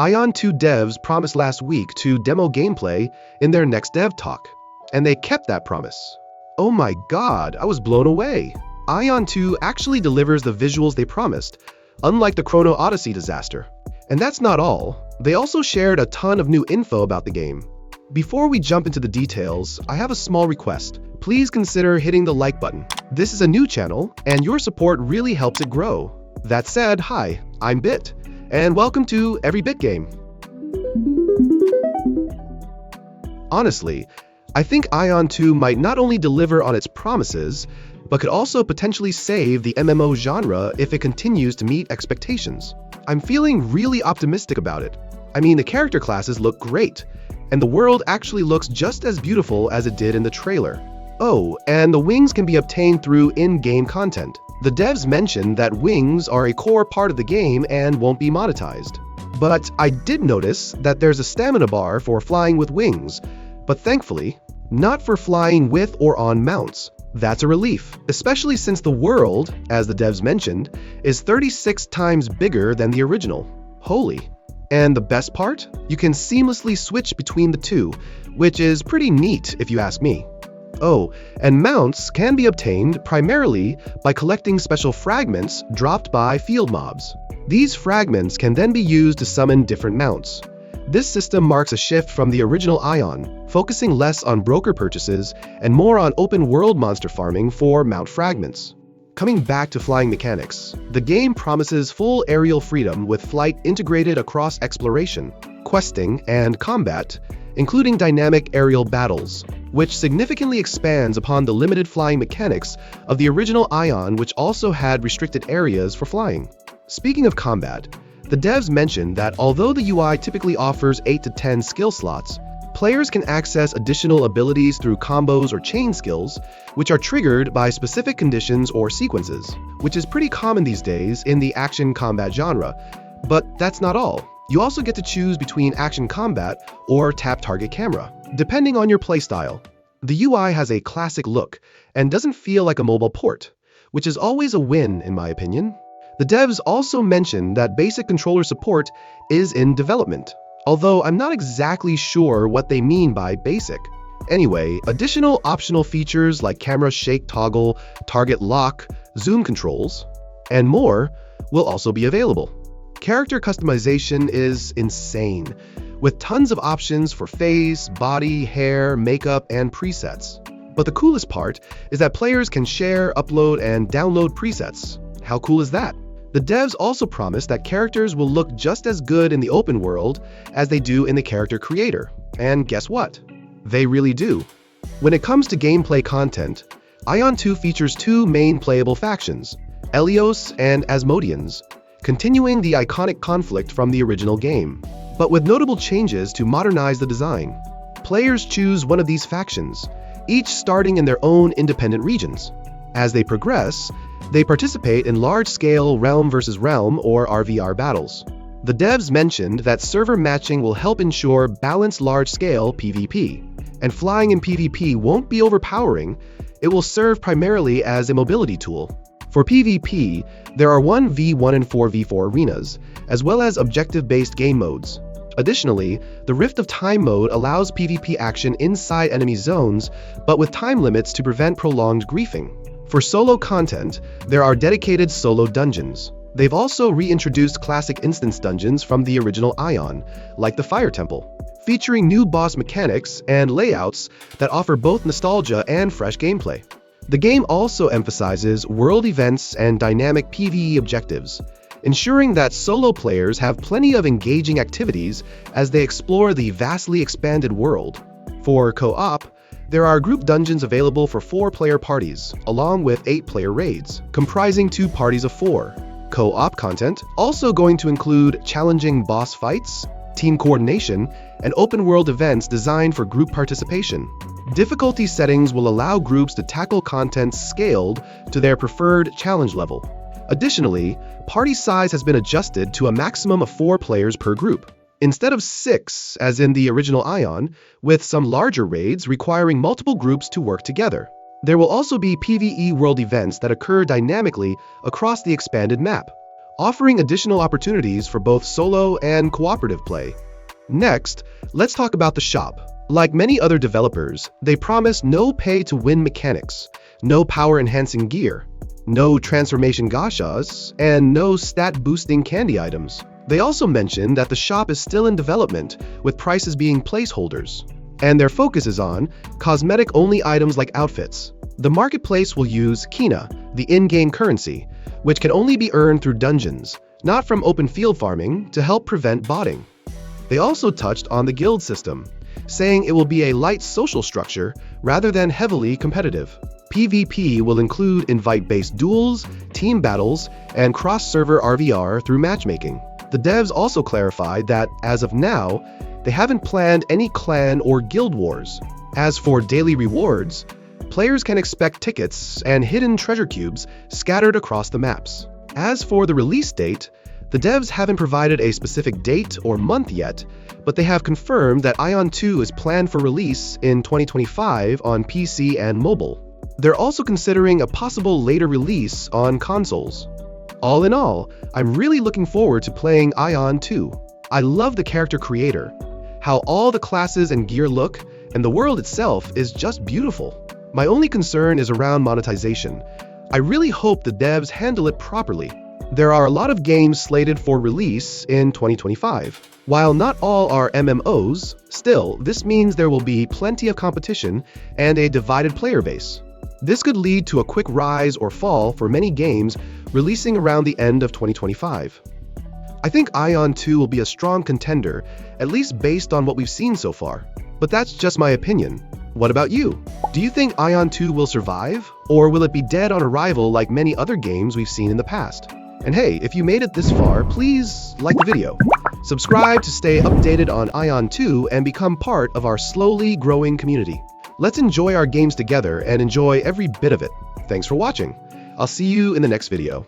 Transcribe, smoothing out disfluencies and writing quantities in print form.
Aion 2 devs promised last week to demo gameplay in their next dev talk, and they kept that promise. Oh my god, I was blown away. Aion 2 actually delivers the visuals they promised, unlike the Chrono Odyssey disaster. And that's not all. They also shared a ton of new info about the game. Before we jump into the details, I have a small request. Please consider hitting the like button. This is a new channel, and your support really helps it grow. That said, hi, I'm Bit, and welcome to EveryBit-Game. Honestly, I think Aion 2 might not only deliver on its promises, but could also potentially save the MMO genre if it continues to meet expectations. I'm feeling really optimistic about it. I mean, the character classes look great, and the world actually looks just as beautiful as it did in the trailer. Oh, and the wings can be obtained through in-game content. The devs mentioned that wings are a core part of the game and won't be monetized. But I did notice that there's a stamina bar for flying with wings, but thankfully, not for flying with or on mounts. That's a relief, especially since the world, as the devs mentioned, is 36 times bigger than the original. Holy. And the best part? You can seamlessly switch between the two, which is pretty neat if you ask me. Oh, and mounts can be obtained primarily by collecting special fragments dropped by field mobs. These fragments can then be used to summon different mounts. This system marks a shift from the original Aion, focusing less on broker purchases and more on open-world monster farming for mount fragments. Coming back to flying mechanics, the game promises full aerial freedom with flight integrated across exploration, questing, and combat, including dynamic aerial battles, which significantly expands upon the limited flying mechanics of the original Aion, which also had restricted areas for flying. Speaking of combat, the devs mentioned that although the UI typically offers 8 to 10 skill slots, players can access additional abilities through combos or chain skills, which are triggered by specific conditions or sequences, which is pretty common these days in the action combat genre. But that's not all. You also get to choose between action combat or tap target camera, depending on your playstyle. The UI has a classic look and doesn't feel like a mobile port, which is always a win in my opinion. The devs also mentioned that basic controller support is in development, although I'm not exactly sure what they mean by basic. Anyway, additional optional features like camera shake toggle, target lock, zoom controls, and more will also be available. Character customization is insane, with tons of options for face, body, hair, makeup, and presets. But the coolest part is that players can share, upload, and download presets. How cool is that? The devs also promise that characters will look just as good in the open world as they do in the character creator. And guess what? They really do. When it comes to gameplay content, Aion 2 features two main playable factions, Elios and Asmodeans, continuing the iconic conflict from the original game, but with notable changes to modernize the design. Players choose one of these factions, each starting in their own independent regions. As they progress, they participate in large-scale realm versus realm or RVR battles. The devs mentioned that server matching will help ensure balanced large-scale PvP, and flying in PvP won't be overpowering. It will serve primarily as a mobility tool. For PvP, there are 1v1 and 4v4 arenas, as well as objective-based game modes. Additionally, the Rift of Time mode allows PvP action inside enemy zones, but with time limits to prevent prolonged griefing. For solo content, there are dedicated solo dungeons. They've also reintroduced classic instance dungeons from the original Aion, like the Fire Temple, featuring new boss mechanics and layouts that offer both nostalgia and fresh gameplay. The game also emphasizes world events and dynamic PvE objectives, ensuring that solo players have plenty of engaging activities as they explore the vastly expanded world. For co-op, there are group dungeons available for 4-player parties, along with 8-player raids, comprising 2 parties of 4. Co-op content also going to include challenging boss fights, team coordination, and open-world events designed for group participation. Difficulty settings will allow groups to tackle content scaled to their preferred challenge level. Additionally, party size has been adjusted to a maximum of 4 players per group, instead of 6 as in the original Aion, with some larger raids requiring multiple groups to work together. There will also be PvE world events that occur dynamically across the expanded map. offering additional opportunities for both solo and cooperative play. Next, let's talk about the shop. Like many other developers, they promise no pay-to-win mechanics, no power-enhancing gear, no transformation gachas, and no stat-boosting candy items. They also mention that the shop is still in development, with prices being placeholders, and their focus is on cosmetic-only items like outfits. The marketplace will use Kina, the in-game currency, which can only be earned through dungeons, not from open field farming, to help prevent botting. They also touched on the guild system, saying it will be a light social structure rather than heavily competitive. PvP will include invite-based duels, team battles, and cross-server RVR through matchmaking. The devs also clarified that, as of now, they haven't planned any clan or guild wars. As for daily rewards, players can expect tickets and hidden treasure cubes scattered across the maps. As for the release date, the devs haven't provided a specific date or month yet, but they have confirmed that Aion 2 is planned for release in 2025 on PC and mobile. They're also considering a possible later release on consoles. All in all, I'm really looking forward to playing Aion 2. I love the character creator, how all the classes and gear look, and the world itself is just beautiful. My only concern is around monetization. I really hope the devs handle it properly. There are a lot of games slated for release in 2025. While not all are MMOs, still, this means there will be plenty of competition and a divided player base. This could lead to a quick rise or fall for many games releasing around the end of 2025. I think Aion 2 will be a strong contender, at least based on what we've seen so far. But that's just my opinion. What about you? Do you think Aion 2 will survive, or will it be dead on arrival like many other games we've seen in the past? And hey, if you made it this far, please like the video. Subscribe to stay updated on Aion 2 and become part of our slowly growing community. Let's enjoy our games together and enjoy every bit of it. Thanks for watching. I'll see you in the next video.